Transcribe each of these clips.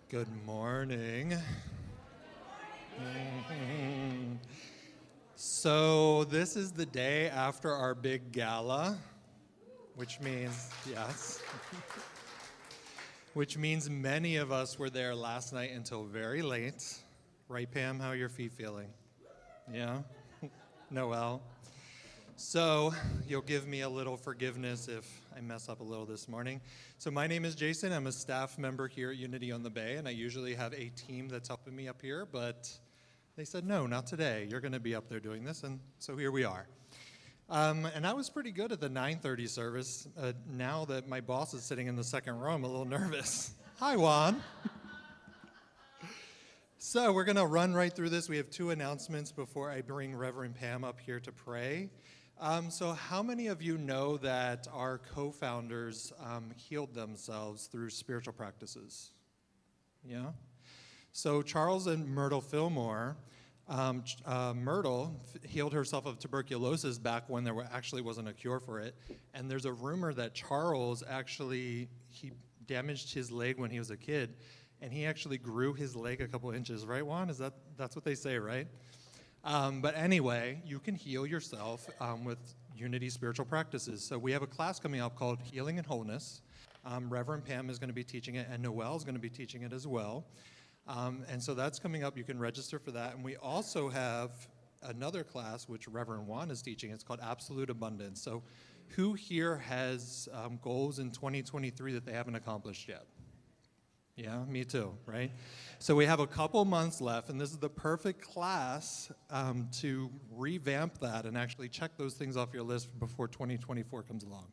Good morning. So this is the day after our big gala, which means, yes, which means many of us were there last night until very late. Right, Pam? How are your feet feeling? Yeah? Noel? So you'll give me a little forgiveness if I mess up a little this morning. So my name is Jason. I'm a staff member here at Unity on the Bay, and I usually have a team that's helping me up here, but they said, no, not today. You're going to be up there doing this, and so here we are. And I was pretty good at the 9:30 service. Now that my boss is sitting in the second row, I'm a little nervous. Hi, Juan. So we're going to run right through this. We have two announcements before I bring Rev Pam up here to pray. So how many of you know that our co-founders healed themselves through spiritual practices? Yeah? So Charles and Myrtle Fillmore, Myrtle healed herself of tuberculosis back when there actually wasn't a cure for it. And there's a rumor that Charles he damaged his leg when he was a kid, and he actually grew his leg a couple inches, right, Juan? That's what they say, right? But anyway, you can heal yourself with Unity spiritual practices. So we have a class coming up called Healing and Wholeness. Rev Pam is going to be teaching it, and Noel is going to be teaching it as well. And so that's coming up. You can register for that. And we also have another class, which Rev Juan is teaching. It's called Absolute Abundance. So who here has goals in 2023 that they haven't accomplished yet? Yeah, me too, right? So we have a couple months left, and this is the perfect class to revamp that and actually check those things off your list before 2024 comes along.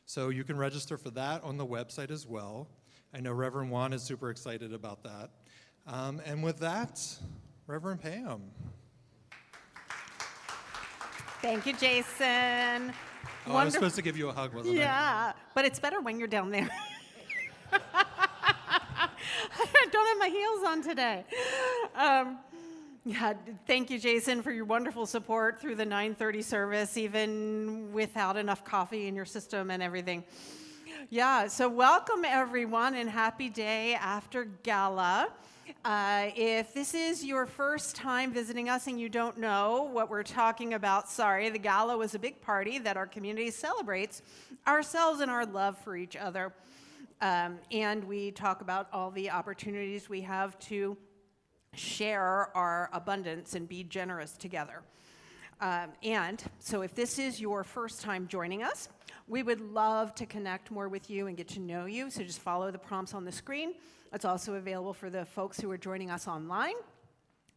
So you can register for that on the website as well. I know Reverend Juan is super excited about that. And with that, Reverend Pam. Thank you, Jason. Oh, I was supposed to give you a hug, wasn't I? Yeah, but it's better when you're down there. I don't have my heels on today. Thank you, Jason, for your wonderful support through the 9:30 service, even without enough coffee in your system and everything. Yeah, so welcome, everyone, and happy day after gala. If this is your first time visiting us and you don't know what we're talking about, sorry, the gala was a big party that our community celebrates ourselves and our love for each other. And we talk about all the opportunities we have to share our abundance and be generous together. And so if this is your first time joining us, we would love to connect more with you and get to know you. So just follow the prompts on the screen. It's also available for the folks who are joining us online.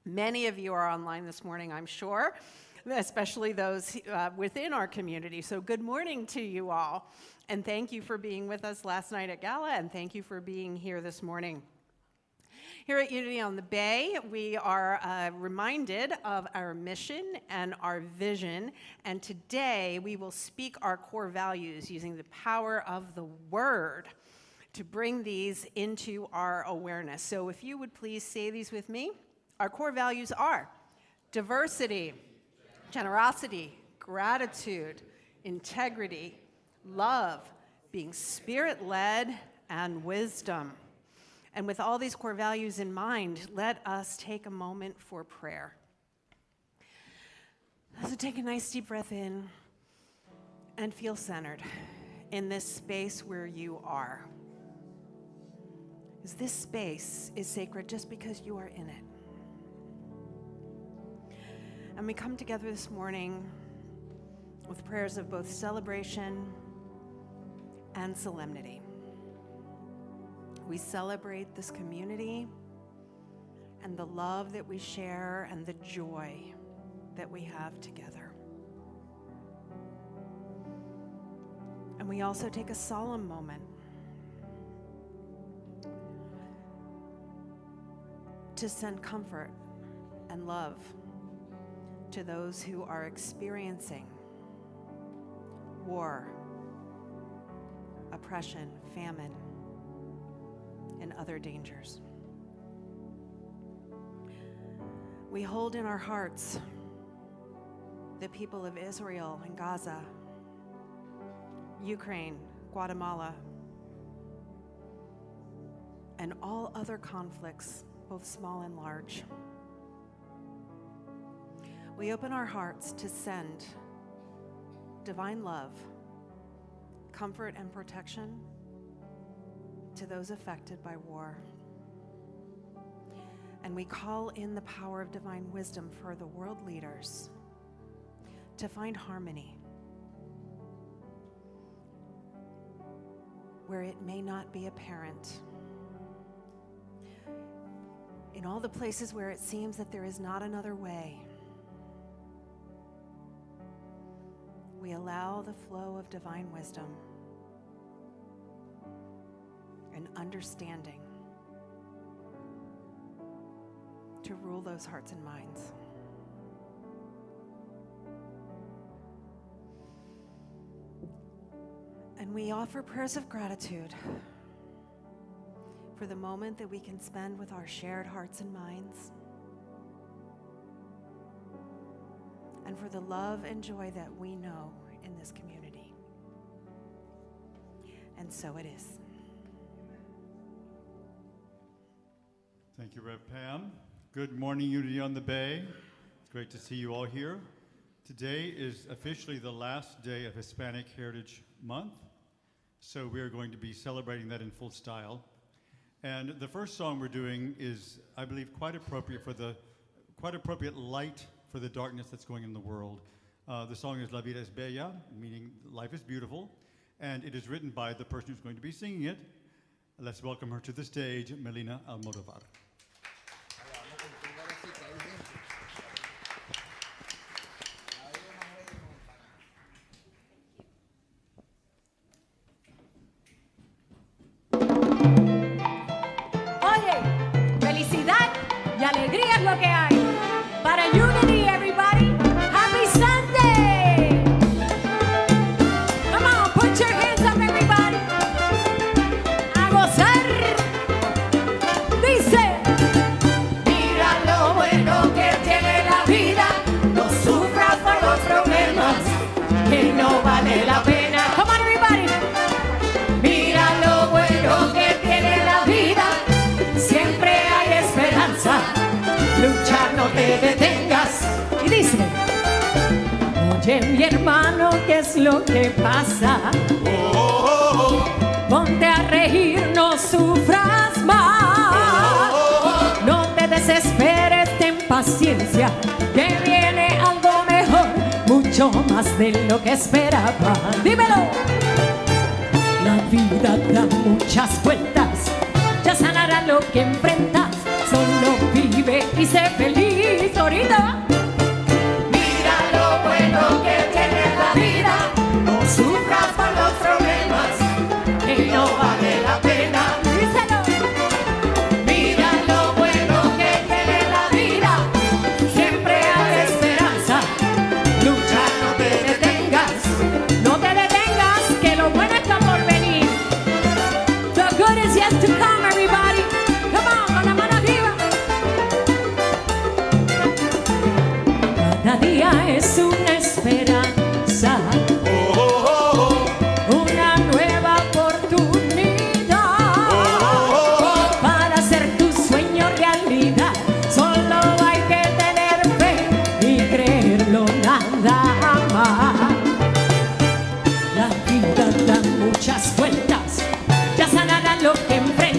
Many of you are online this morning, I'm sure, especially those within our community. So good morning to you all. And thank you for being with us last night at Gala, and thank you for being here this morning. Here at Unity on the Bay, we are reminded of our mission and our vision, and today we will speak our core values using the power of the Word to bring these into our awareness. So if you would please say these with me. Our core values are diversity, generosity, gratitude, integrity, love, being spirit-led, and wisdom. And with all these core values in mind, let us take a moment for prayer. So take a nice deep breath in and feel centered in this space where you are. Because this space is sacred just because you are in it. And we come together this morning with prayers of both celebration and solemnity. We celebrate this community and the love that we share and the joy that we have together. And we also take a solemn moment to send comfort and love to those who are experiencing war, oppression, famine, and other dangers. We hold in our hearts the people of Israel and Gaza, Ukraine, Guatemala, and all other conflicts, both small and large. We open our hearts to send divine love, comfort, and protection to those affected by war. And we call in the power of divine wisdom for the world leaders to find harmony where it may not be apparent. In all the places where it seems that there is not another way, we allow the flow of divine wisdom and understanding to rule those hearts and minds. And we offer prayers of gratitude for the moment that we can spend with our shared hearts and minds, and for the love and joy that we know in this community. And so it is. Thank you, Rev Pam. Good morning, Unity on the Bay. It's great to see you all here. Today is officially the last day of Hispanic Heritage Month, so we are going to be celebrating that in full style. And the first song we're doing is, I believe, quite appropriate light for the darkness that's going in the world. The song is La Vida es Bella, meaning life is beautiful, and it is written by the person who's going to be singing it. Let's welcome her to the stage, Melina Almodovar. Alegría es lo que hay. Para Unity, everybody. Happy Sunday. Come on, put your hands up, everybody. A gozar. Dice: mira lo bueno que tiene la vida. No sufras por los problemas que no vale la pena. Come on, everybody. Mira lo bueno que tiene la vida. Siempre hay esperanza. Luchar, no te detengas. Y dice: oye, mi hermano, ¿qué es lo que pasa? Ponte a reír, no sufras más. No te desesperes, ten paciencia, que viene algo mejor, mucho más de lo que esperaba. Dímelo. La vida da muchas vueltas, ya sanará lo que enfrentas. Solo vive y sé feliz ahorita. Mira lo bueno que tiene la vida. No sufras por los problemas que no vale la pena. Díselo. Mira lo bueno que tiene la vida. Siempre hay esperanza. Lucha, no te detengas. No te detengas, que lo bueno está por venir. The good is yet to come, everybody. Come on, con la mano. Cada día es una esperanza, una nueva oportunidad para hacer tu sueño realidad. Solo hay que tener fe y creerlo, nada más. La vida da muchas vueltas, ya sanará lo que enfrentas.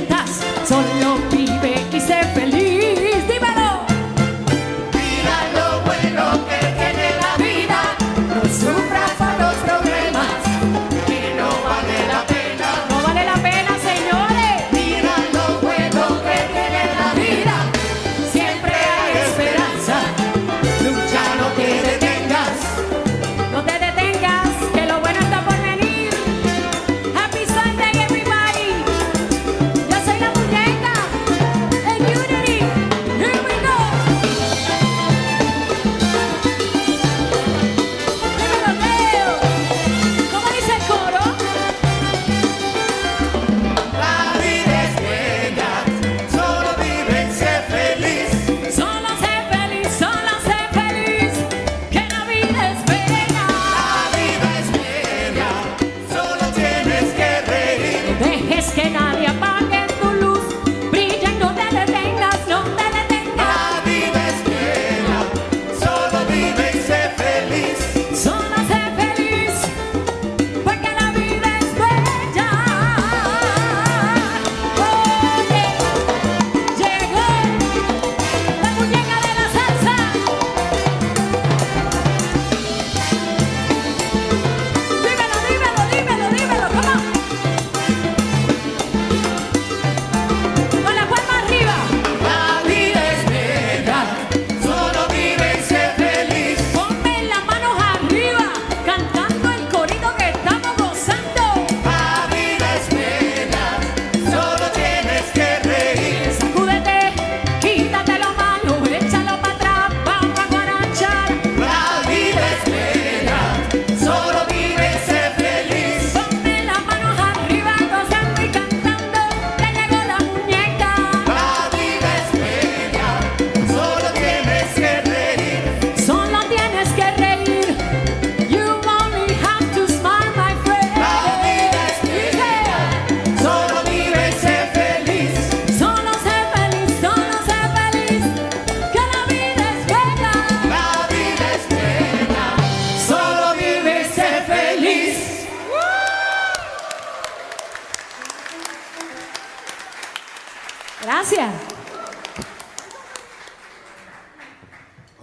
Gracias.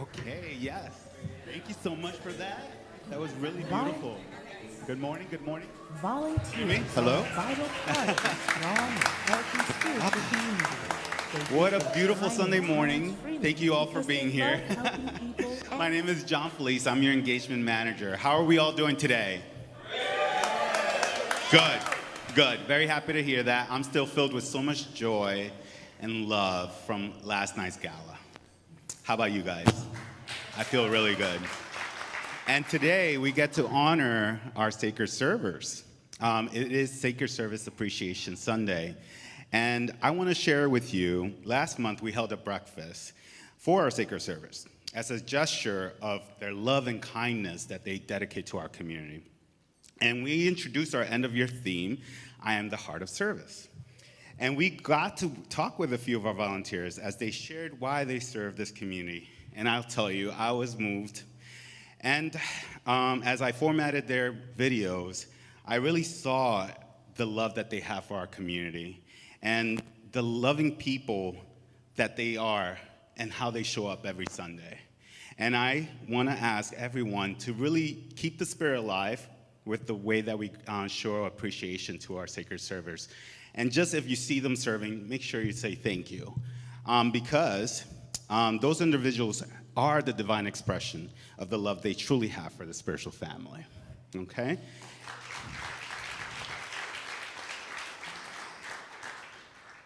Okay, yes. Thank you so much for that. That was really beautiful. Good morning, good morning. Volunteer. Me? Hello? Vital part of a strong, healthy spiritual community. What a beautiful Sunday morning. Thank you all for being here. My name is John Felice. I'm your engagement manager. How are we all doing today? Good, good. Very happy to hear that. I'm still filled with so much joy and love from last night's gala. How about you guys? I feel really good. And today we get to honor our sacred servers. It is Sacred Service Appreciation Sunday. And I want to share with you, last month we held a breakfast for our sacred servers as a gesture of their love and kindness that they dedicate to our community. And we introduced our end of year theme, I am the heart of service. And we got to talk with a few of our volunteers as they shared why they serve this community. And I'll tell you, I was moved. And as I formatted their videos, I really saw the love that they have for our community and the loving people that they are and how they show up every Sunday. And I want to ask everyone to really keep the spirit alive with the way that we show appreciation to our sacred servers. And just if you see them serving, make sure you say thank you. Because those individuals are the divine expression of the love they truly have for the spiritual family, okay?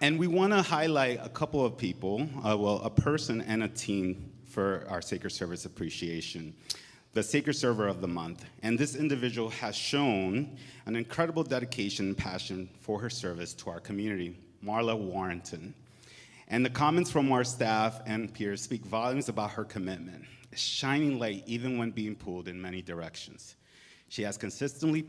And we want to highlight a couple of people, a person and a team for our Sacred Service Appreciation, the Sacred Server of the Month. And this individual has shown an incredible dedication and passion for her service to our community, Marla Warrington. And the comments from our staff and peers speak volumes about her commitment, a shining light even when being pulled in many directions. She has consistently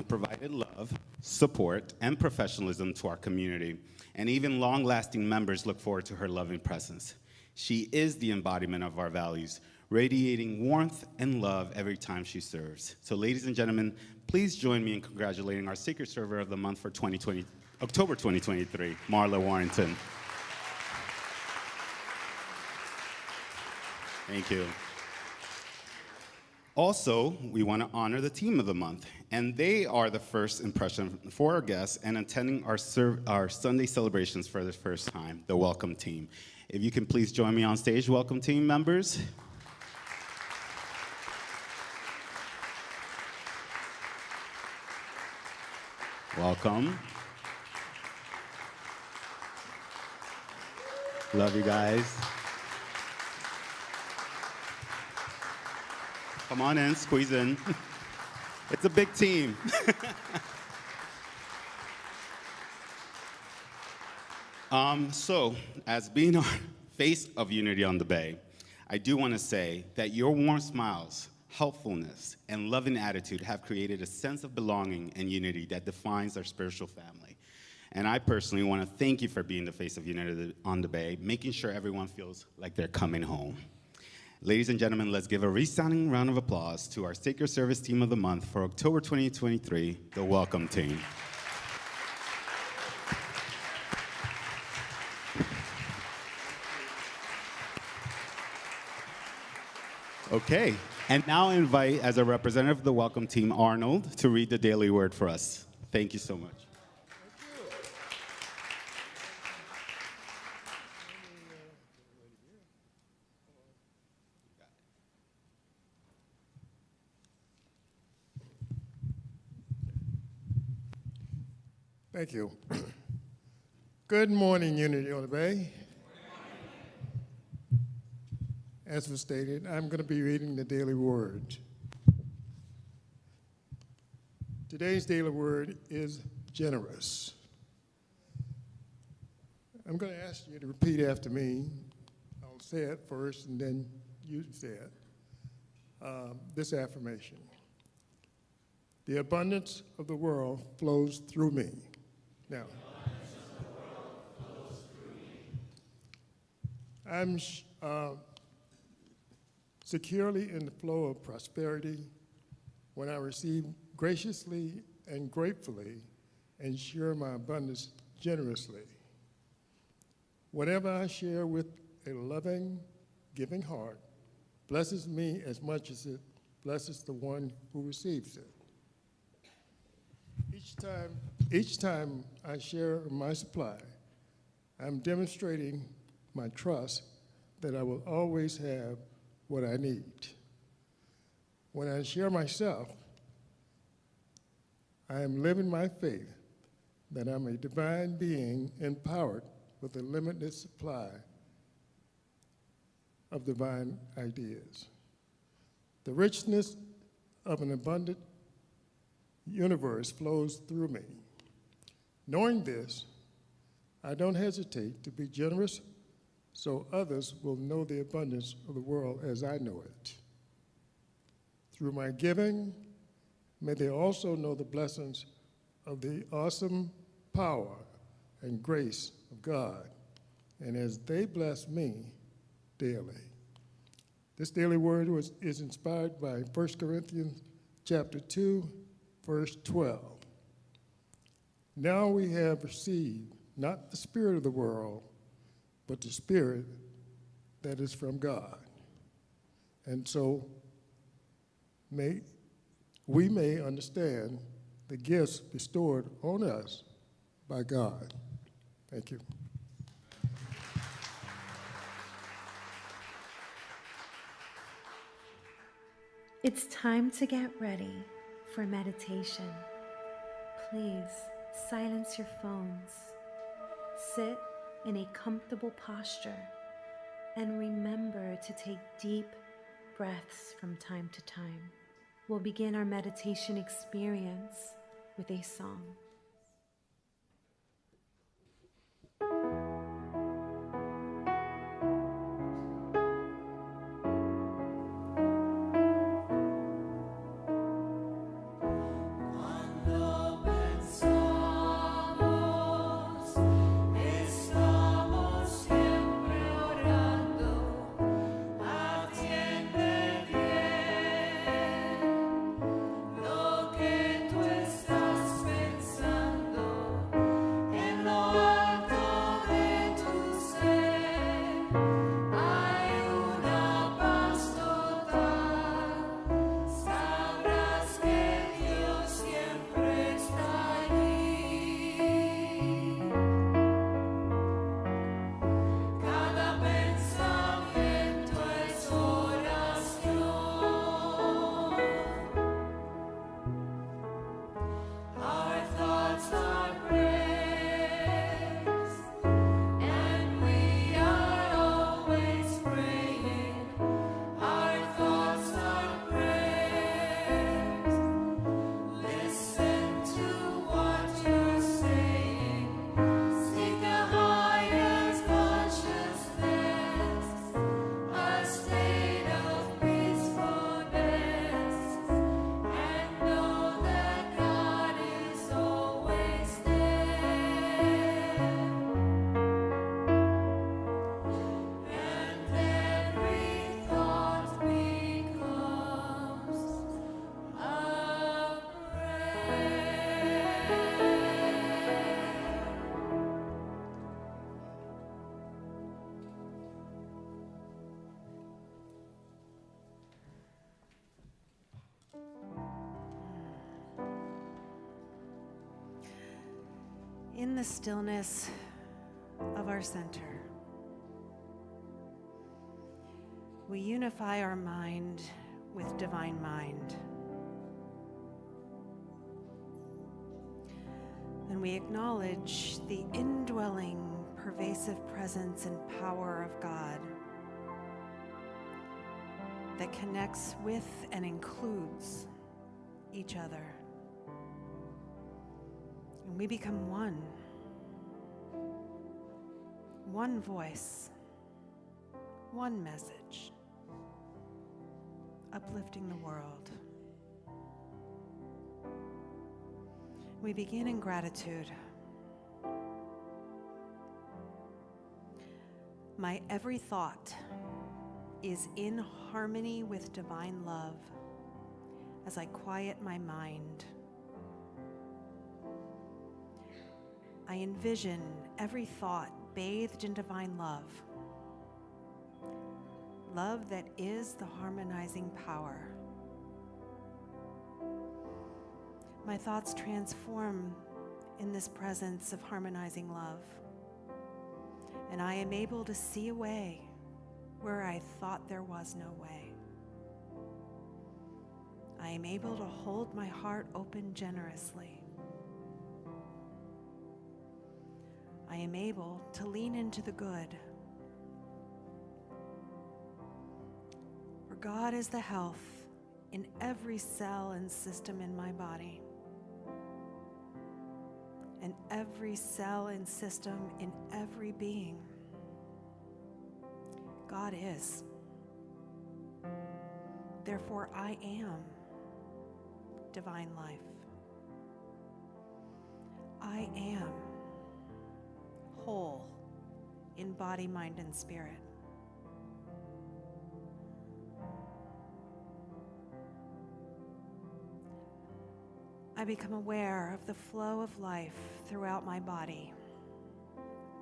provided love, support, and professionalism to our community, and even long-lasting members look forward to her loving presence. She is the embodiment of our values, radiating warmth and love every time she serves. So ladies and gentlemen, please join me in congratulating our Sacred Server of the Month for October 2023, Marla Warrington. Thank you. Also, we want to honor the team of the month, and they are the first impression for our guests and attending our Sunday celebrations for the first time, the Welcome Team. If you can please join me on stage, Welcome Team members. Welcome. Love you guys. Come on in, squeeze in. It's a big team. So, as being our face of Unity on the Bay, I do want to say that your warm smiles, helpfulness, and loving attitude have created a sense of belonging and unity that defines our spiritual family. And I personally want to thank you for being the face of Unity on the Bay, making sure everyone feels like they're coming home. Ladies and gentlemen, let's give a resounding round of applause to our Sacred Service Team of the Month for October 2023, the Welcome Team. Okay, and now I invite, as a representative of the Welcome Team, Arnold, to read the daily word for us. Thank you so much. Thank you. Good morning, Unity on the Bay. As was stated, I'm going to be reading the daily word. Today's daily word is generous. I'm going to ask you to repeat after me. I'll say it first and then you say it. This affirmation. The abundance of the world flows through me. Now, I'm securely in the flow of prosperity when I receive graciously and gratefully and share my abundance generously. Whatever I share with a loving, giving heart blesses me as much as it blesses the one who receives it. Each time I share my supply, I'm demonstrating my trust that I will always have what I need. When I share myself, I am living my faith that I'm a divine being empowered with a limitless supply of divine ideas. The richness of an abundant universe flows through me. Knowing this, I don't hesitate to be generous so others will know the abundance of the world as I know it. Through my giving, may they also know the blessings of the awesome power and grace of God, and as they bless me daily. This daily word is inspired by 1 Corinthians chapter 2, verse 12. Now we have received not the spirit of the world, but the Spirit that is from God. And so we may understand the gifts bestowed on us by God. Thank you. It's time to get ready for meditation. Please silence your phones. Sit in a comfortable posture and remember to take deep breaths from time to time. We'll begin our meditation experience with a song. In the stillness of our center, we unify our mind with divine mind. And we acknowledge the indwelling, pervasive presence and power of God that connects with and includes each other. And we become one. One voice, one message, uplifting the world. We begin in gratitude. My every thought is in harmony with divine love as I quiet my mind. I envision every thought bathed in divine love. Love that is the harmonizing power. My thoughts transform in this presence of harmonizing love, and I am able to see a way where I thought there was no way. I am able to hold my heart open generously. I am able to lean into the good. For God is the health in every cell and system in my body, and every cell and system in every being. God is. Therefore, I am divine life. I am whole in body, mind, and spirit. I become aware of the flow of life throughout my body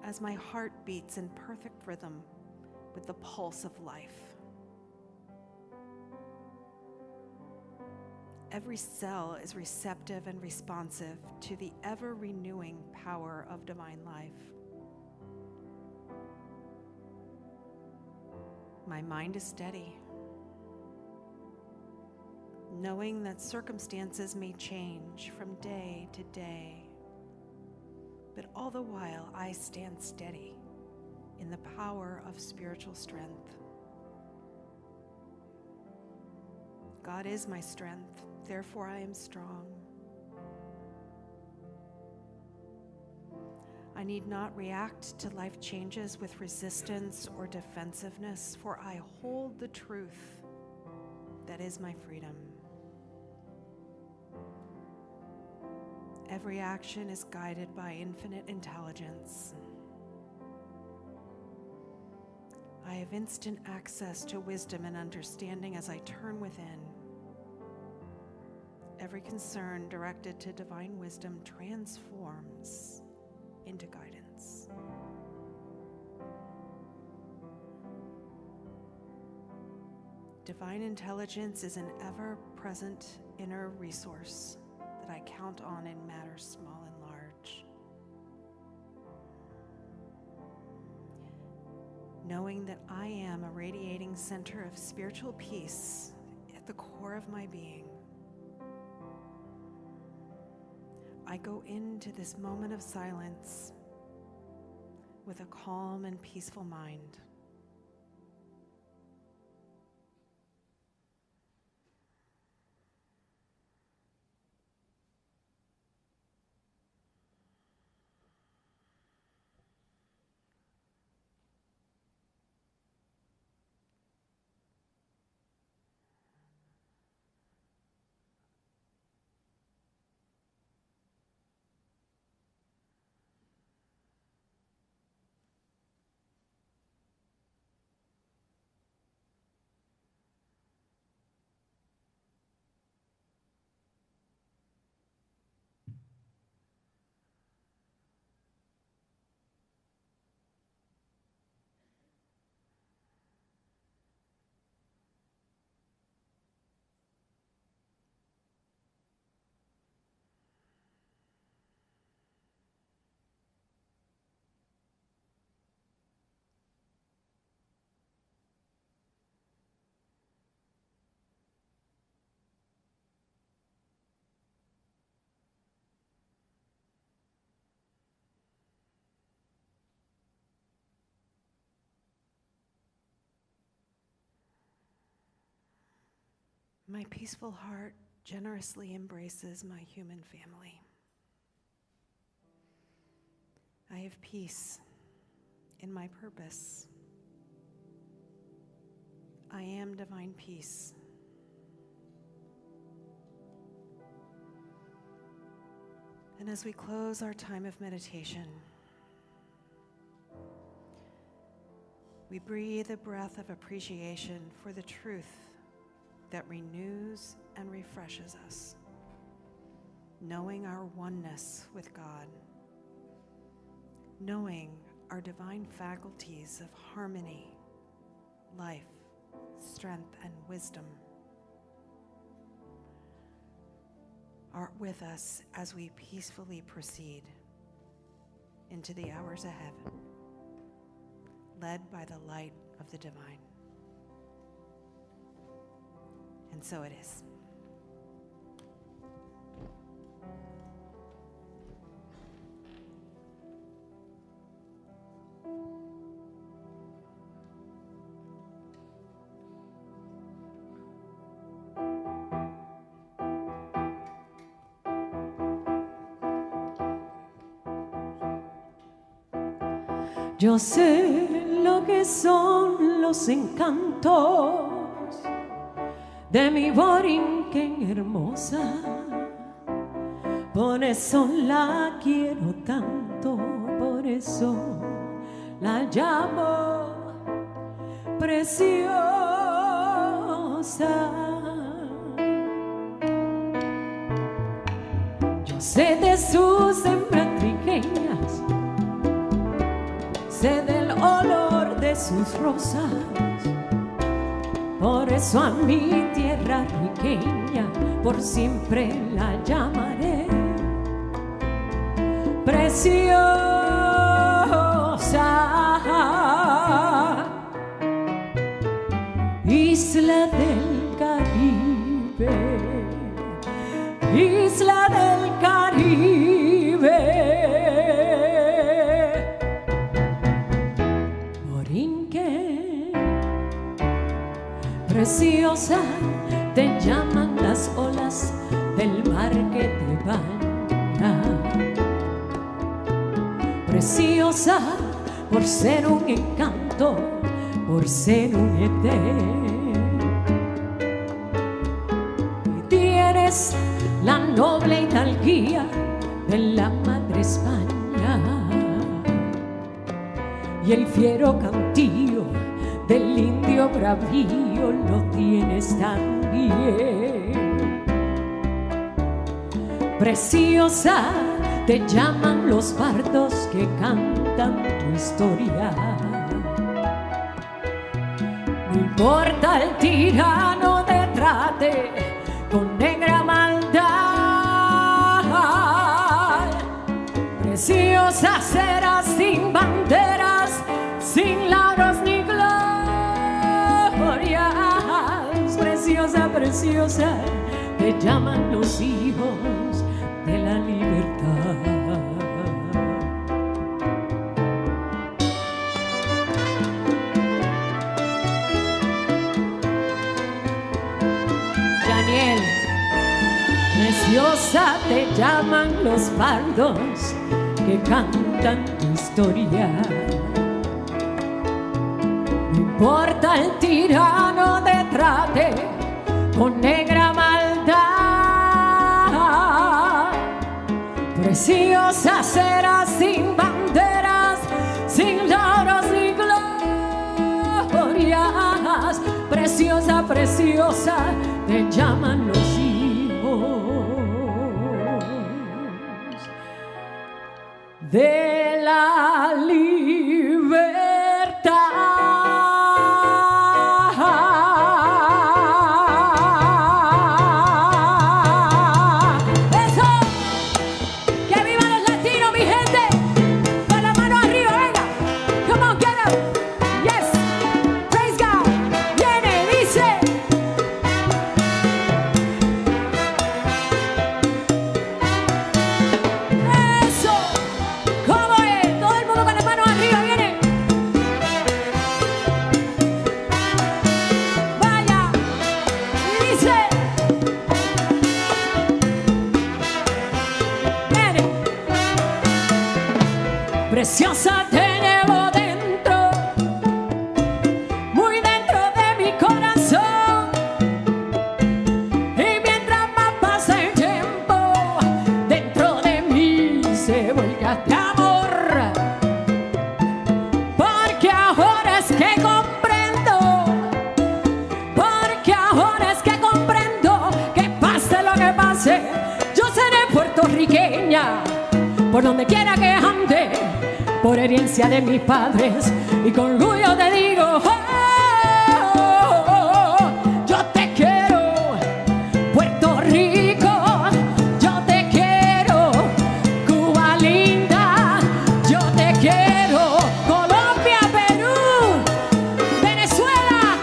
as my heart beats in perfect rhythm with the pulse of life. Every cell is receptive and responsive to the ever-renewing power of divine life. My mind is steady, knowing that circumstances may change from day to day, but all the while I stand steady in the power of spiritual strength. God is my strength, therefore I am strong. I need not react to life changes with resistance or defensiveness, for I hold the truth that is my freedom. Every action is guided by infinite intelligence. I have instant access to wisdom and understanding as I turn within. Every concern directed to divine wisdom transforms into guidance. Divine intelligence is an ever-present inner resource that I count on in matters small and large. Knowing that I am a radiating center of spiritual peace at the core of my being, I go into this moment of silence with a calm and peaceful mind. My peaceful heart generously embraces my human family. I have peace in my purpose. I am divine peace. And as we close our time of meditation, we breathe a breath of appreciation for the truth that renews and refreshes us, knowing our oneness with God, knowing our divine faculties of harmony, life, strength, and wisdom are with us as we peacefully proceed into the hours ahead, led by the light of the divine. And so it is. Yo sé lo que son los encantos de mi Borinquen hermosa, por eso la quiero tanto, por eso la llamo preciosa. Yo sé de sus hembras trigueñas, sé del olor de sus rosas, por eso a mi tierra riqueña por siempre la llamaré preciosa. Isla del Caribe, isla del Caribe. Preciosa, te llaman las olas del mar que te baña. Preciosa, por ser un encanto, por ser un edén. Y tienes la noble hidalguía de la madre España y el fiero cantillo del indio bravío lo tienes también. Preciosa, te llaman los bardos que cantan tu historia. No importa el tirano te trate con negra maldad. Preciosa serás sin banderas, sin lauros ni glorias. Preciosa, preciosa, te llaman los hijos de la libertad. Daniel, preciosa, te llaman los bardos que cantan tu historia. No importa el tirano te trate con negra maldad. Preciosa serás sin banderas, sin lauros ni glorias. Preciosa, preciosa, te llaman los hijos de la libertad. Preciosa, te llevo dentro, muy dentro de mi corazón. Y mientras más pasa el tiempo, dentro de mí se vuelca de amor. Porque ahora es que comprendo, porque ahora es que comprendo que pase lo que pase, yo seré puertorriqueña por donde quiera que ande. por herencia de mis padres, y con orgullo te digo, yo te quiero, Puerto Rico, yo te quiero, Cuba linda, yo te quiero, Colombia, Perú, Venezuela,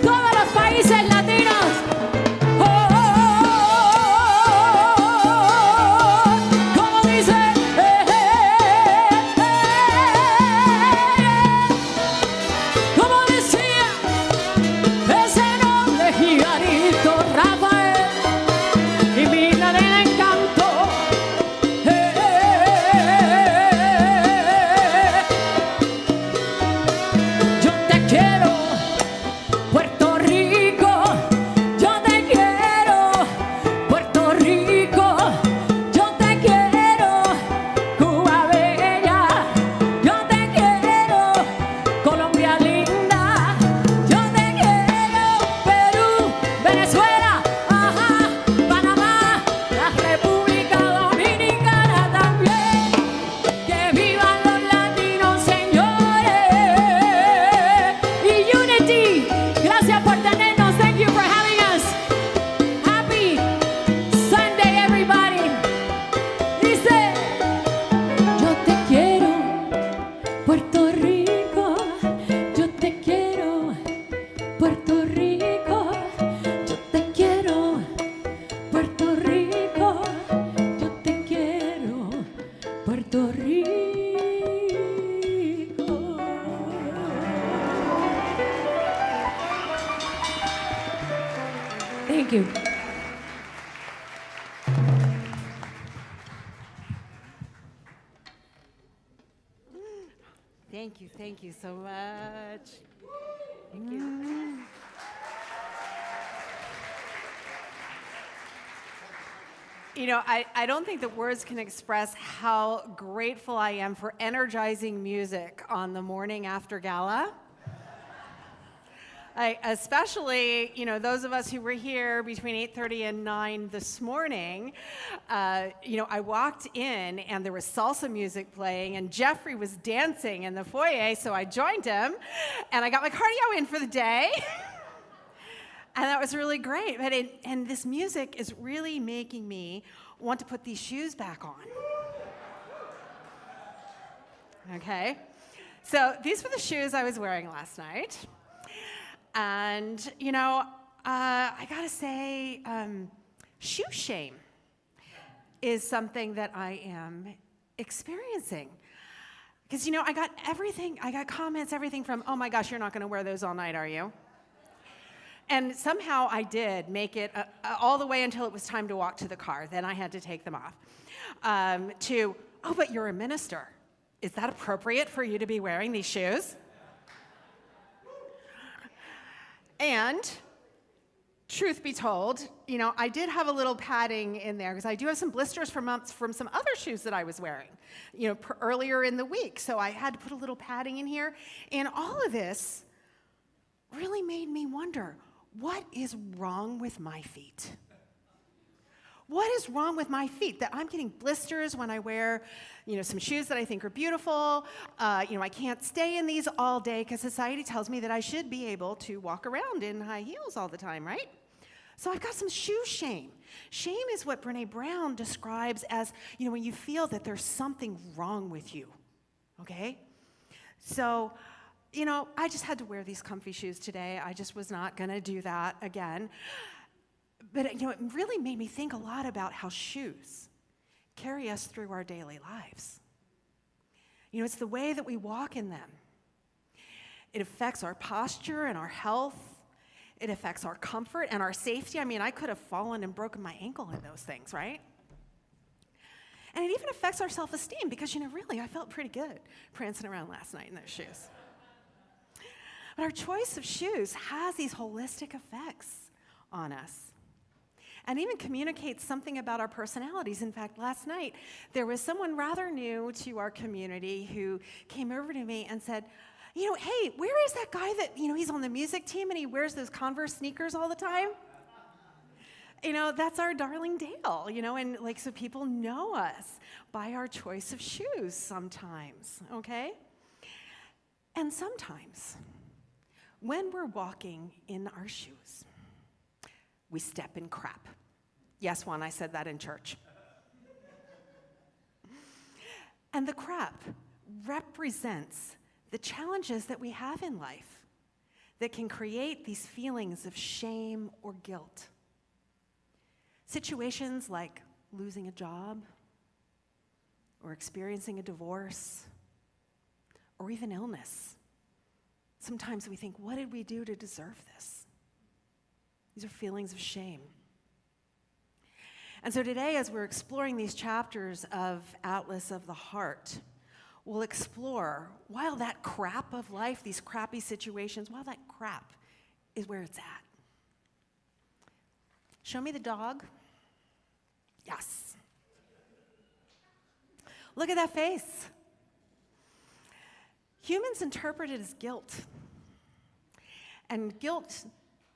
todos los países latinos. Como dice, como decía ese noble jibarito Rafael, y mi cadena encantó. Yo te quiero, Puerto Rico, yo te quiero, Puerto Rico, yo te quiero, Cuba bella, yo te quiero, Colombia linda, yo te quiero, Perú, Venezuela, ajá, Panamá, la República Dominicana también. Que vivan los latinos, señores. Y Unity, gracias por tenernos. Thank you for having us. Happy Sunday, everybody. Dice, yo te quiero, Puerto Rico, yo te quiero, Puerto Rico, yo te quiero, Puerto Rico, yo te quiero, Puerto Rico. Thank you. Thank you so much. Thank you. You know, I don't think that words can express how grateful I am for energizing music on the morning after gala. Especially, you know, those of us who were here between 8:30 and 9 this morning, you know, I walked in and there was salsa music playing and Jeffrey was dancing in the foyer, so I joined him and I got my cardio in for the day. And that was really great. And this music is really making me want to put these shoes back on. Okay? So these were the shoes I was wearing last night. And, you know, I gotta say, shoe shame is something that I am experiencing. Because, you know, I got comments, everything from, oh my gosh, you're not gonna wear those all night, are you? And somehow I did make it all the way until it was time to walk to the car. Then I had to take them off. To, oh, but you're a minister. Is that appropriate for you to be wearing these shoes? And truth be told, you know, I did have a little padding in there because I do have some blisters from some other shoes that I was wearing, you know, earlier in the week. So I had to put a little padding in here. And all of this really made me wonder, what is wrong with my feet? What is wrong with my feet that I'm getting blisters when I wear, you know, some shoes that I think are beautiful? You know, I can't stay in these all day because society tells me that I should be able to walk around in high heels all the time, right? So I've got some shoe shame. Shame is what Brené Brown describes as, you know, when you feel that there's something wrong with you, okay? So, you know, I just had to wear these comfy shoes today. I just was not gonna do that again. But, you know, it really made me think a lot about how shoes carry us through our daily lives. You know, it's the way that we walk in them. It affects our posture and our health. It affects our comfort and our safety. I mean, I could have fallen and broken my ankle in those things, right? And it even affects our self-esteem because, you know, really, I felt pretty good prancing around last night in those shoes. But our choice of shoes has these holistic effects on us. And even communicates something about our personalities. In fact, last night, there was someone rather new to our community who came over to me and said, you know, hey, where is that guy that, you know, he's on the music team and he wears those Converse sneakers all the time? That's our darling Dale, and so people know us by our choice of shoes sometimes, okay? And sometimes, when we're walking in our shoes, we step in crap. Yes, Juan, I said that in church. And the crap represents the challenges that we have in life that can create these feelings of shame or guilt. Situations like losing a job, or experiencing a divorce, or even illness. Sometimes we think, what did we do to deserve this? These are feelings of shame. And so today, as we're exploring these chapters of Atlas of the Heart, we'll explore, while that crap of life, these crappy situations, while that crap is where it's at. Show me the dog. Yes. Look at that face. Humans interpret it as guilt. And guilt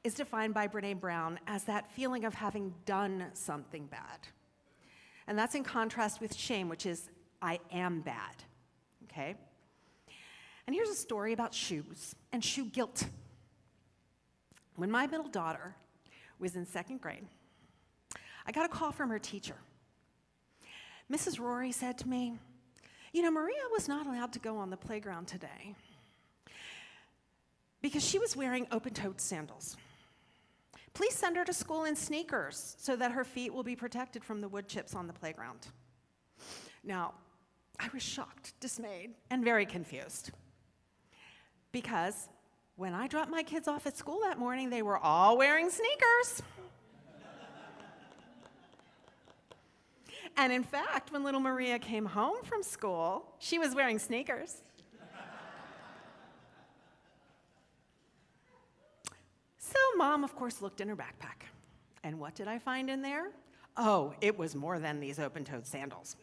is defined by Brené Brown as that feeling of having done something bad. And that's in contrast with shame, which is, I am bad, okay? And here's a story about shoes and shoe guilt. When my middle daughter was in 2nd grade, I got a call from her teacher. Mrs. Rory said to me, Maria was not allowed to go on the playground today because she was wearing open-toed sandals. Please send her to school in sneakers so that her feet will be protected from the wood chips on the playground. Now, I was shocked, dismayed, and very confused because when I dropped my kids off at school that morning, they were all wearing sneakers. And in fact, when little Maria came home from school, she was wearing sneakers. So Mom, of course, looked in her backpack. And what did I find in there? Oh, it was more than these open-toed sandals.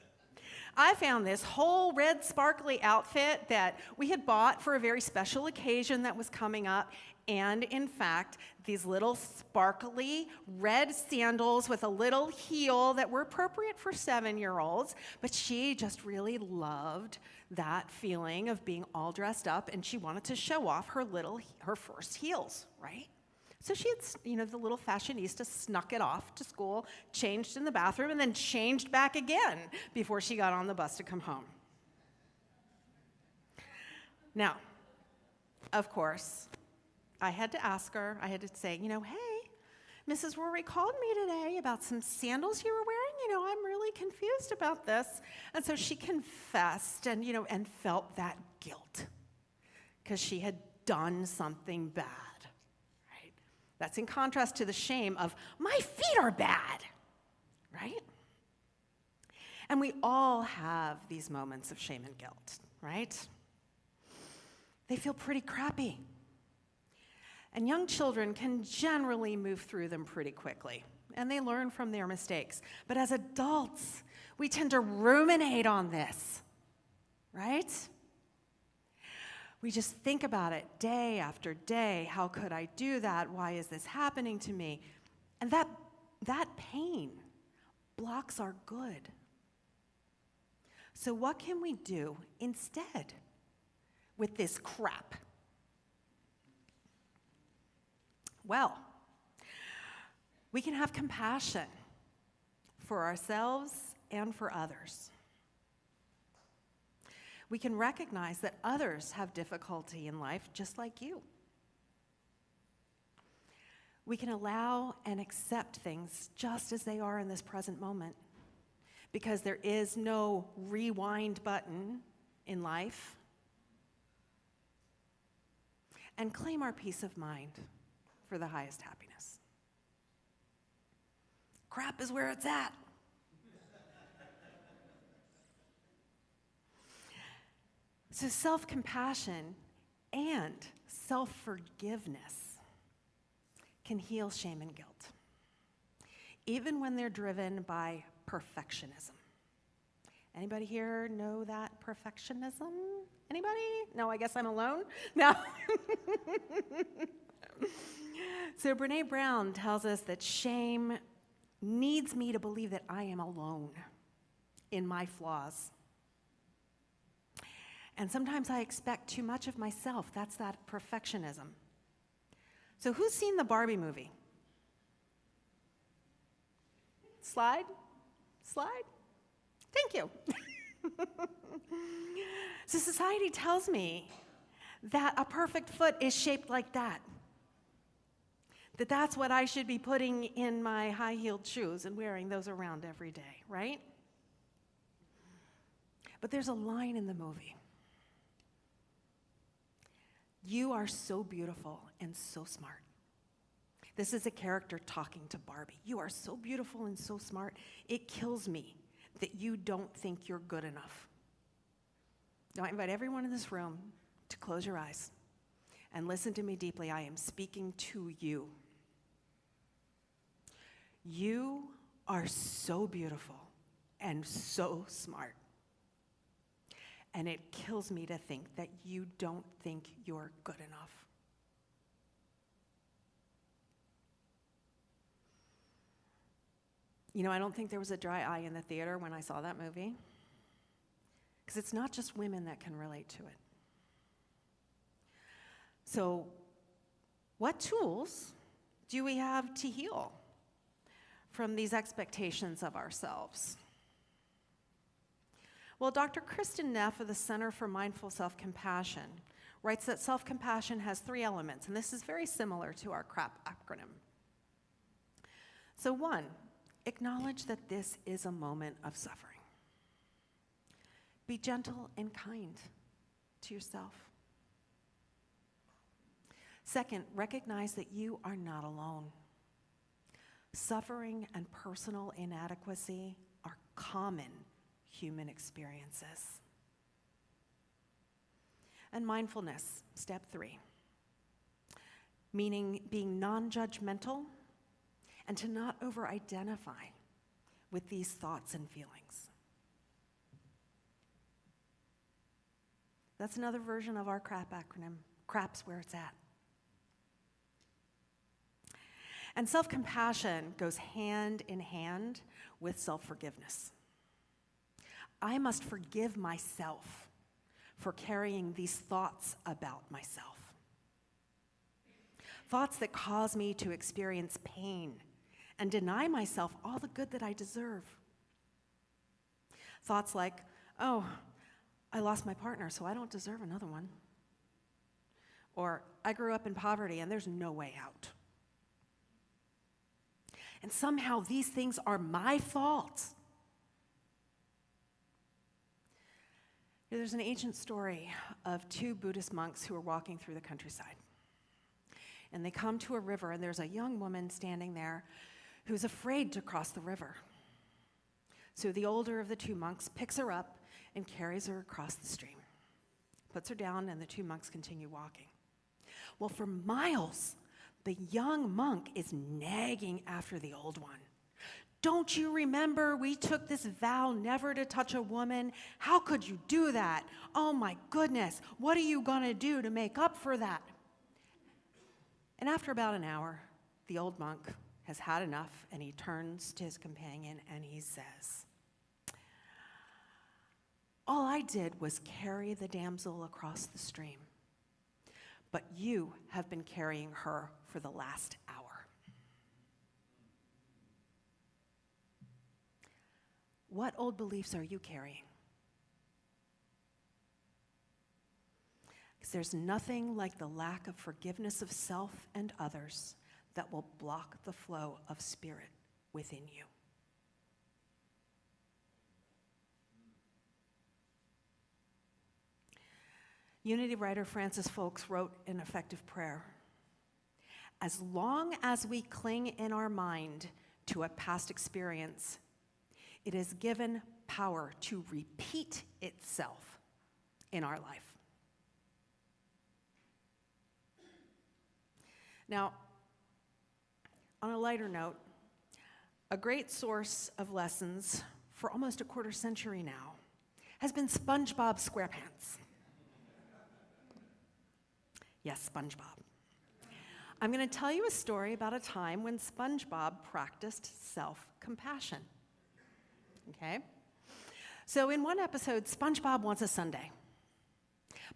I found this whole red sparkly outfit that we had bought for a very special occasion that was coming up. And in fact, these little sparkly red sandals with a little heel that were appropriate for 7-year-olds. But she just really loved that feeling of being all dressed up, and she wanted to show off her first heels, right? So she had, the little fashionista snuck it off to school, changed in the bathroom, and then changed back again before she got on the bus to come home. Now, of course, I had to ask her, I had to say, hey, Mrs. Rory called me today about some sandals you were wearing. I'm really confused about this. And so she confessed and felt that guilt because she had done something bad. That's in contrast to the shame of, my feet are bad, right? And we all have these moments of shame and guilt, right? They feel pretty crappy. And young children can generally move through them pretty quickly, and they learn from their mistakes. But as adults, we tend to ruminate on this, right? We just think about it day after day. How could I do that? Why is this happening to me? And that pain blocks our good. So what can we do instead with this crap? Well, we can have compassion for ourselves and for others. We can recognize that others have difficulty in life just like you. We can allow and accept things just as they are in this present moment, because there is no rewind button in life. And claim our peace of mind for the highest happiness. Crap is where it's at. So self-compassion and self-forgiveness can heal shame and guilt, even when they're driven by perfectionism. Anybody here know that perfectionism? Anybody? No, I guess I'm alone? No. So Brené Brown tells us that shame needs me to believe that I am alone in my flaws. And sometimes I expect too much of myself. That's that perfectionism. So who's seen the Barbie movie? Slide? Slide? Thank you. So society tells me that a perfect foot is shaped like that. That's what I should be putting in my high-heeled shoes and wearing those around every day, right? But there's a line in the movie. You are so beautiful and so smart. This is a character talking to Barbie. You are so beautiful and so smart. It kills me that you don't think you're good enough. Now, I invite everyone in this room to close your eyes and listen to me deeply. I am speaking to you. You are so beautiful and so smart. And it kills me to think that you don't think you're good enough. You know, I don't think there was a dry eye in the theater when I saw that movie, because it's not just women that can relate to it. So, what tools do we have to heal from these expectations of ourselves? Well, Dr. Kristen Neff of the Center for Mindful Self-Compassion writes that self-compassion has 3 elements, and this is very similar to our CRAP acronym. So 1, acknowledge that this is a moment of suffering. Be gentle and kind to yourself. 2, recognize that you are not alone. Suffering and personal inadequacy are common human experiences. And mindfulness, step 3, meaning being non-judgmental and to not over-identify with these thoughts and feelings. That's another version of our CRAP acronym. CRAP's where it's at. And self-compassion goes hand in hand with self-forgiveness. I must forgive myself for carrying these thoughts about myself. Thoughts that cause me to experience pain and deny myself all the good that I deserve. Thoughts like, oh, I lost my partner, so I don't deserve another one. Or, I grew up in poverty and there's no way out. And somehow these things are my fault. There's an ancient story of 2 Buddhist monks who are walking through the countryside. And they come to a river, and there's a young woman standing there who's afraid to cross the river. So the older of the 2 monks picks her up and carries her across the stream, puts her down, and the 2 monks continue walking. Well, for miles, the young monk is nagging after the old one. Don't you remember we took this vow never to touch a woman? How could you do that? Oh my goodness, what are you going to do to make up for that? And after about an hour, the old monk has had enough, and he turns to his companion and he says, all I did was carry the damsel across the stream, but you have been carrying her for the last hour. What old beliefs are you carrying? Because there's nothing like the lack of forgiveness of self and others that will block the flow of spirit within you. Unity writer Francis Folks wrote an effective prayer. As long as we cling in our mind to a past experience, it is given power to repeat itself in our life. Now, on a lighter note, a great source of lessons for almost a quarter century now has been SpongeBob SquarePants. Yes, SpongeBob. I'm going to tell you a story about a time when SpongeBob practiced self-compassion. Okay? So in one episode, SpongeBob wants a sundae.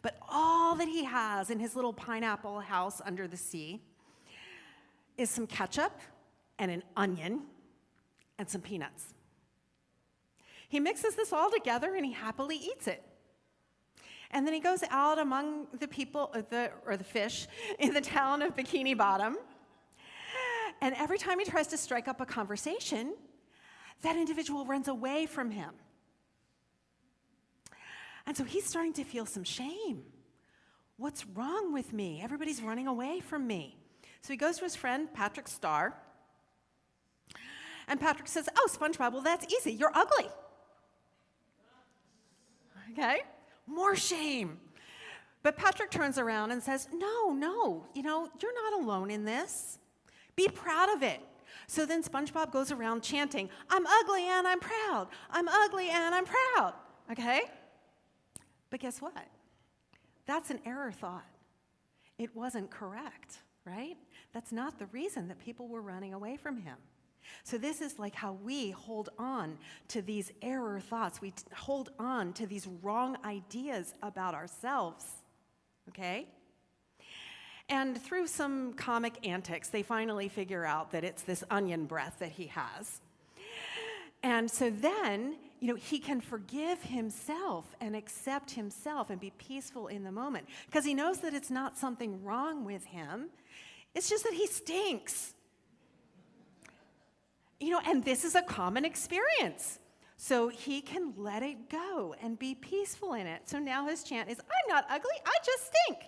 But all that he has in his little pineapple house under the sea is some ketchup and an onion and some peanuts. He mixes this all together and he happily eats it. And then he goes out among the people, or the fish, in the town of Bikini Bottom. And every time he tries to strike up a conversation, that individual runs away from him. And so he's starting to feel some shame. What's wrong with me? Everybody's running away from me. So he goes to his friend, Patrick Star. And Patrick says, oh, SpongeBob, well, that's easy. You're ugly. Okay? More shame. But Patrick turns around and says, no, you're not alone in this. Be proud of it. So then SpongeBob goes around chanting, I'm ugly and I'm proud. I'm ugly and I'm proud. Okay? But guess what? That's an error thought. It wasn't correct, right? That's not the reason that people were running away from him. So this is like how we hold on to these error thoughts. We hold on to these wrong ideas about ourselves, okay? And through some comic antics, they finally figure out that it's this onion breath that he has. And so then, he can forgive himself and accept himself and be peaceful in the moment because he knows that it's not something wrong with him. It's just that he stinks. And this is a common experience. So he can let it go and be peaceful in it. So now his chant is, I'm not ugly, I just stink.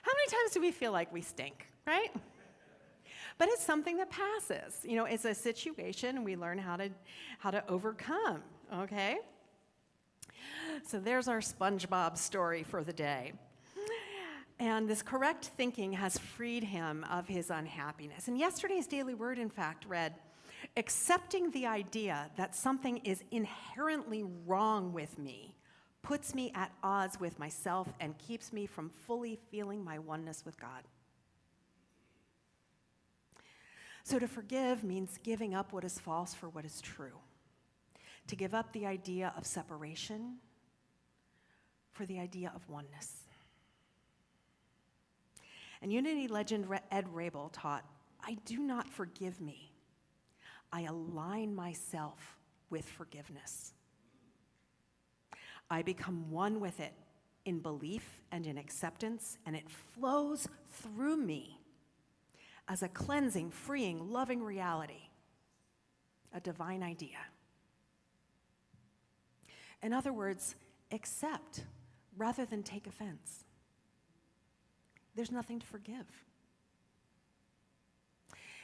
How many times do we feel like we stink, right? But it's something that passes. It's a situation and we learn how to overcome, okay? So there's our SpongeBob story for the day. And this correct thinking has freed him of his unhappiness. And yesterday's daily word, in fact, read, accepting the idea that something is inherently wrong with me puts me at odds with myself and keeps me from fully feeling my oneness with God. So to forgive means giving up what is false for what is true. To give up the idea of separation for the idea of oneness. And Unity legend Ed Rabel taught, I do not forgive me. I align myself with forgiveness. I become one with it in belief and in acceptance, and it flows through me as a cleansing, freeing, loving reality, a divine idea. In other words, accept rather than take offense. There's nothing to forgive.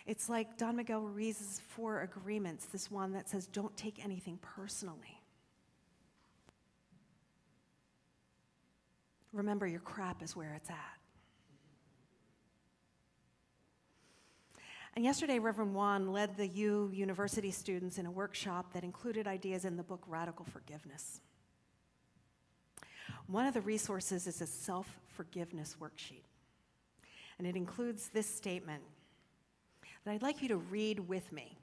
It's like Don Miguel Ruiz's 4 agreements, this one that says, don't take anything personally. Remember, your crap is where it's at. And yesterday, Reverend Juan led the University students in a workshop that included ideas in the book Radical Forgiveness. One of the resources is a self-forgiveness worksheet. And it includes this statement that I'd like you to read with me.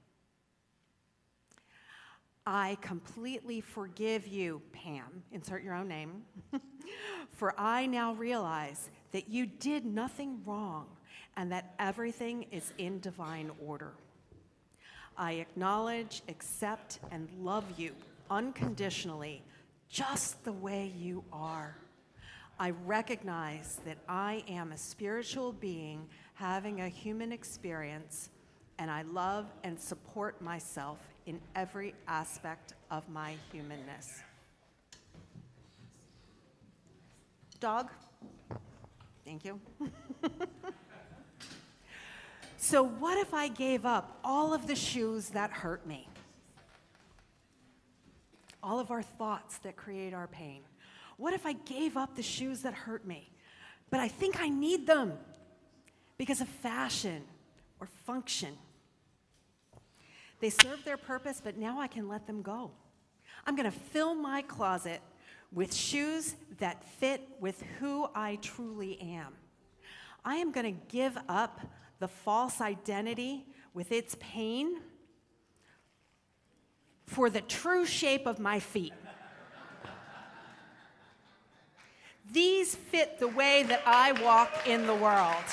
I completely forgive you, Pam, insert your own name, for I now realize that you did nothing wrong and that everything is in divine order. I acknowledge, accept, and love you unconditionally, just the way you are. I recognize that I am a spiritual being having a human experience, and I love and support myself in every aspect of my humanness. Dog? Thank you. So what if I gave up all of the shoes that hurt me? All of our thoughts that create our pain. What if I gave up the shoes that hurt me, but I think I need them because of fashion or function? They serve their purpose, but now I can let them go. I'm going to fill my closet with shoes that fit with who I truly am. I am going to give up the false identity with its pain for the true shape of my feet. These fit the way that I walk in the world.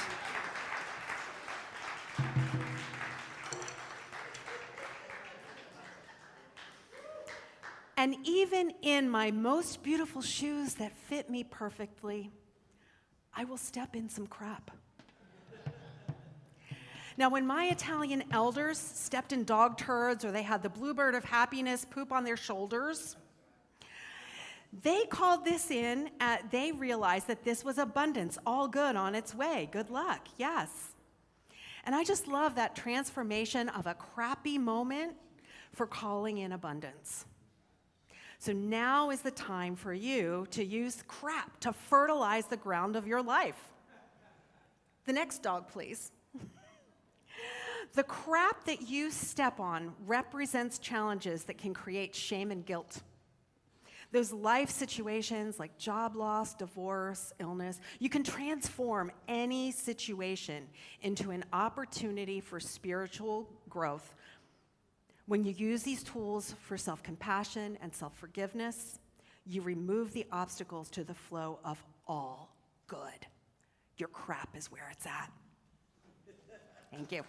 And even in my most beautiful shoes that fit me perfectly, I will step in some crap. Now, when my Italian elders stepped in dog turds or they had the bluebird of happiness poop on their shoulders, they called this in, they realized that this was abundance, all good on its way. Good luck, yes. And I just love that transformation of a crappy moment for calling in abundance. So now is the time for you to use crap to fertilize the ground of your life. The next dog, please. The crap that you step on represents challenges that can create shame and guilt. Those life situations like job loss, divorce, illness, you can transform any situation into an opportunity for spiritual growth. When you use these tools for self-compassion and self-forgiveness, you remove the obstacles to the flow of all good. Your crap is where it's at. Thank you.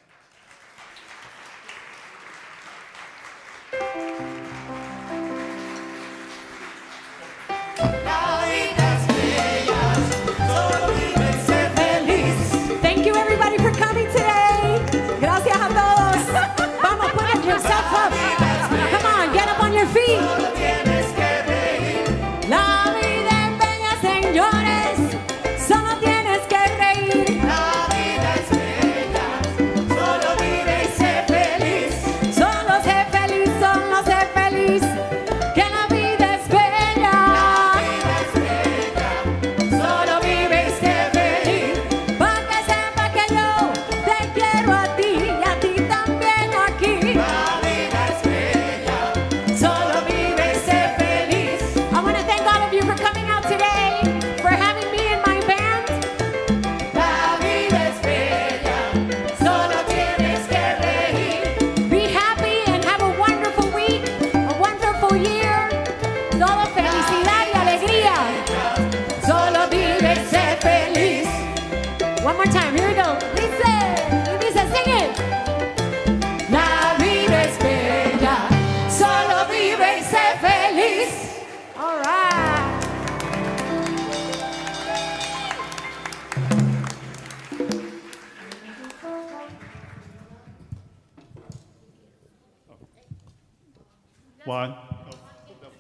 Thank you everybody for coming today. Gracias a todos. Vamos, put yourself up. Come on, get up on your feet. La vida es bella, señores. Solo tienes que reír. La vida es bella. Solo vive y sé feliz. Solo sé feliz, solo sé feliz. Que la vida es bella. La vida es bella. Solo vive y sé feliz. Pa' que sepa que yo te quiero a ti y a ti también aquí. La vida es bella. Solo vive y sé feliz. I want to thank all of you for coming out today, for having me in my band. La vida es bella. Solo tienes que reír. Be happy and have a wonderful week, a wonderful year. Todo felicidad y alegría. Solo vive y sé feliz. One more time, here we go. Lisa, sing it. La vida es bella. Solo vive y sé feliz. All right. Juan?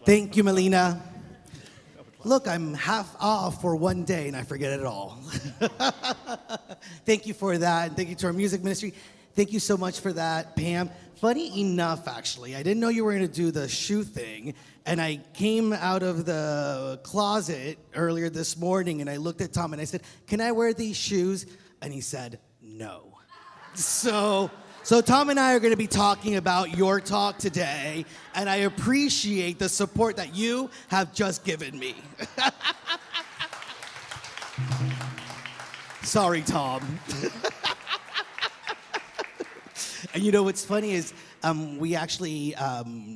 Thank you, Melina. Look, I'm half off for one day and I forget it all. Thank you for that. And thank you to our music ministry. Thank you so much for that, Pam. Funny enough, actually, I didn't know you were going to do the shoe thing. And I came out of the closet earlier this morning and I looked at Tom and I said, "Can I wear these shoes?" And he said, "No." So Tom and I are going to be talking about your talk today, and I appreciate the support that you have just given me. Sorry, Tom. And you know what's funny is we actually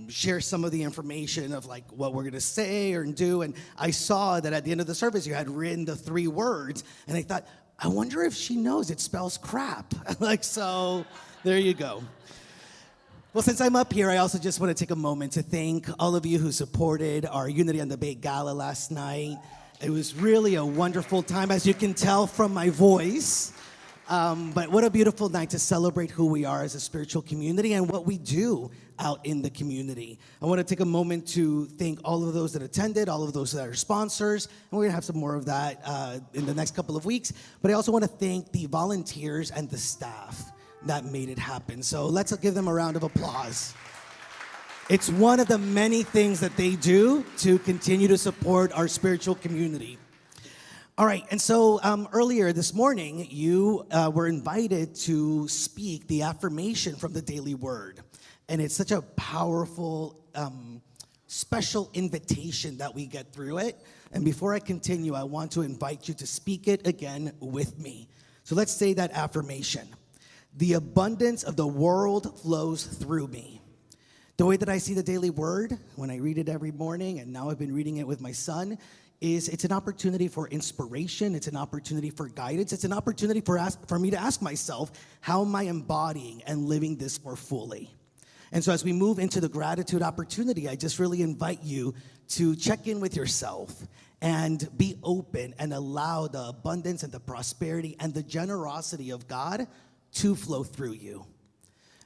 share some of the information of like what we're going to say or do, and I saw that at the end of the service you had written the 3 words, and I thought, I wonder if she knows it spells crap. So there you go. Well, since I'm up here, I also just want to take a moment to thank all of you who supported our Unity on the Bay Gala last night. It was really a wonderful time, as you can tell from my voice. But what a beautiful night to celebrate who we are as a spiritual community and what we do out in the community. I want to take a moment to thank all of those that attended, all of those that are sponsors, and we're going to have some more of that in the next couple of weeks. But I also want to thank the volunteers and the staff that made it happen. So let's give them a round of applause. It's one of the many things that they do to continue to support our spiritual community. All right, and so earlier this morning, you were invited to speak the affirmation from the Daily Word. And it's such a powerful, special invitation that we get through it. And before I continue, I want to invite you to speak it again with me. So let's say that affirmation. The abundance of the world flows through me. The way that I see the daily word, when I read it every morning, and now I've been reading it with my son, is it's an opportunity for inspiration, it's an opportunity for guidance, it's an opportunity for me to ask myself, how am I embodying and living this more fully? And so as we move into the gratitude opportunity, I just really invite you to check in with yourself and be open and allow the abundance and the prosperity and the generosity of God to flow through you.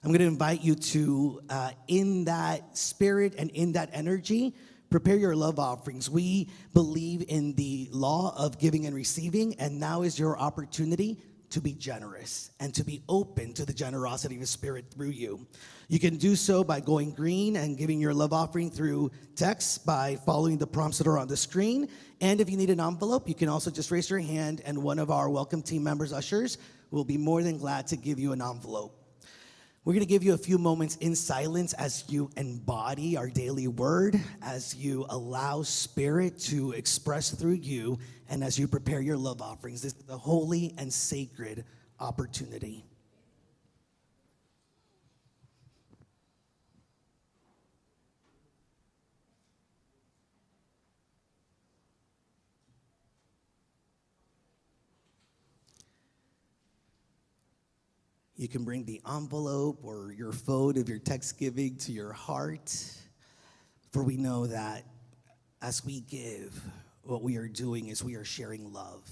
I'm going to invite you to, in that spirit and in that energy, prepare your love offerings. We believe in the law of giving and receiving, and now is your opportunity to be generous and to be open to the generosity of the Spirit through you. You can do so by going green and giving your love offering through text by following the prompts that are on the screen. And if you need an envelope, you can also just raise your hand, and one of our welcome team members, ushers, will be more than glad to give you an envelope. We're going to give you a few moments in silence as you embody our daily word, as you allow Spirit to express through you, and as you prepare your love offerings. This is a holy and sacred opportunity. You can bring the envelope or your phone if you're text giving to your heart. For we know that as we give, what we are doing is we are sharing love.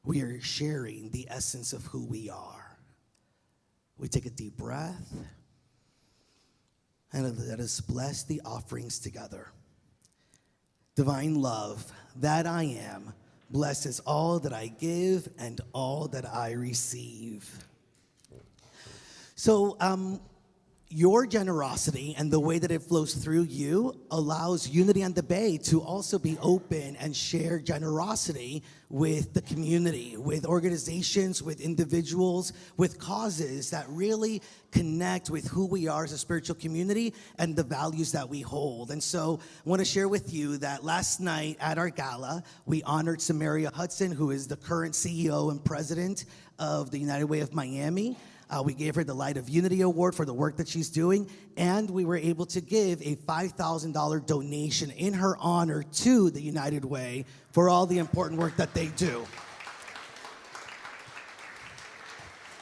We are sharing the essence of who we are. We take a deep breath and let us bless the offerings together. Divine love, that I am, blesses all that I give and all that I receive. So, your generosity and the way that it flows through you allows Unity on the Bay to also be open and share generosity with the community, with organizations, with individuals, with causes that really connect with who we are as a spiritual community and the values that we hold. And so I want to share with you that last night at our gala, we honored Samaria Hudson, who is the current CEO and president of the United Way of Miami. We gave her the Light of Unity Award for the work that she's doing, and we were able to give a $5,000 donation in her honor to the United Way for all the important work that they do.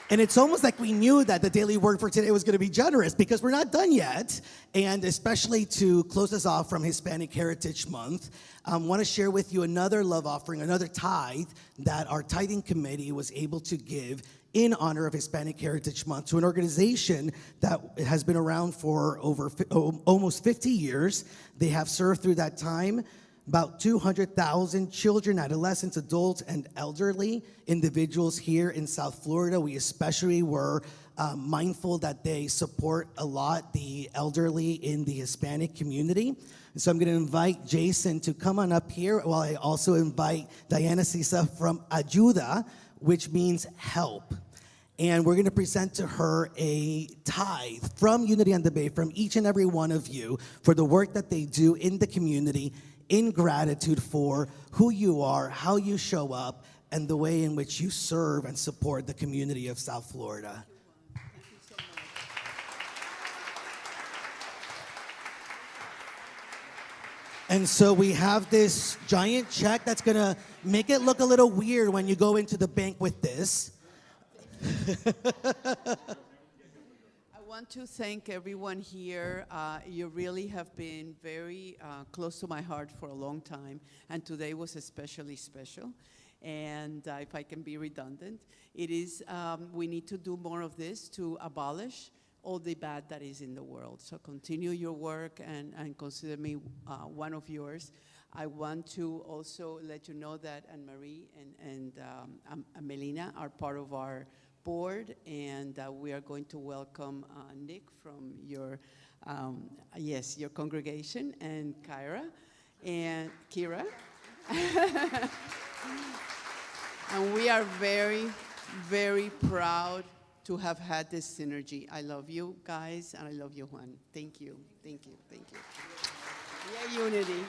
And it's almost like we knew that the daily word for today was going to be generous, because we're not done yet. And especially to close us off from Hispanic Heritage Month, I want to share with you another love offering, another tithe that our tithing committee was able to give in honor of Hispanic Heritage Month to an organization that has been around for almost 50 years. They have served through that time about 200,000 children, adolescents, adults, and elderly individuals here in South Florida. We especially were mindful that they support a lot the elderly in the Hispanic community. And so I'm going to invite Jason to come on up here, while I also invite Diana Sisa from Ayuda, which means help. And we're going to present to her a tithe from Unity on the Bay, from each and every one of you, for the work that they do in the community, in gratitude for who you are, how you show up, and the way in which you serve and support the community of South Florida. And so we have this giant check that's going to make it look a little weird when you go into the bank with this. I want to thank everyone here. You really have been very close to my heart for a long time, and today was especially special. And if I can be redundant, it is, we need to do more of this to abolish all the bad that is in the world. So continue your work and consider me one of yours. I want to also let you know that Anne-Marie and Melina are part of our board, and we are going to welcome Nick from your, your congregation, and Kira. And we are very, very proud to have had this synergy. I love you guys, and I love you, Juan. Thank you, thank you, thank you. Yeah, Unity.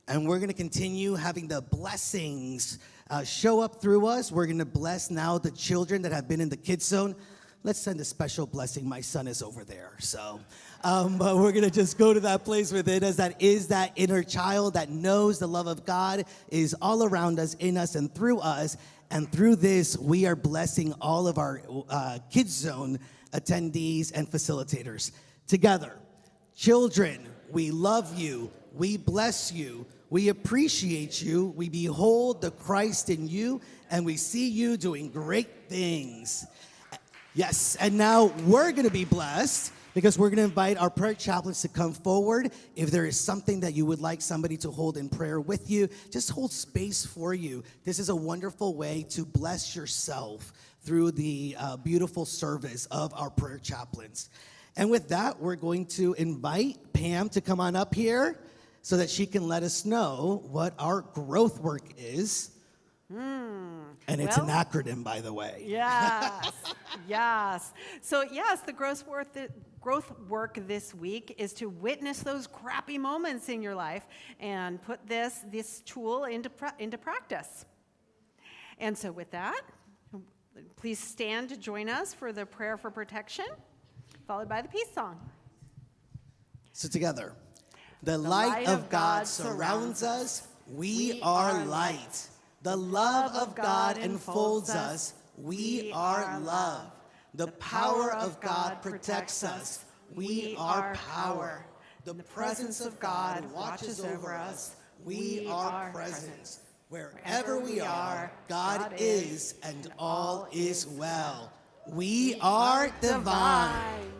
And we're going to continue having the blessings show up through us. We're going to bless now the children that have been in the kids zone. Let's send a special blessing. My son is over there. So but we're going to just go to that place within us that is that inner child that knows the love of God is all around us, in us, and through us. And through this, we are blessing all of our kids zone attendees and facilitators together. Children, we love you. We bless you. We appreciate you. We behold the Christ in you, and we see you doing great things. Yes, and now we're going to be blessed because we're going to invite our prayer chaplains to come forward. If there is something that you would like somebody to hold in prayer with you, just hold space for you. This is a wonderful way to bless yourself through the beautiful service of our prayer chaplains. And with that, we're going to invite Pam to come on up here so that she can let us know what our growth work is. And it's an acronym, by the way. Yes, yes. So yes, the growth work this week is to witness those crappy moments in your life and put this tool into practice. And so with that, please stand to join us for the prayer for protection, followed by the peace song. So together. The light of God surrounds us. We are light. The love of God enfolds us. We are love. The power of God protects us. We are power. The presence of God watches over us. We are presence. Wherever we are, God is, and all is well. We are divine.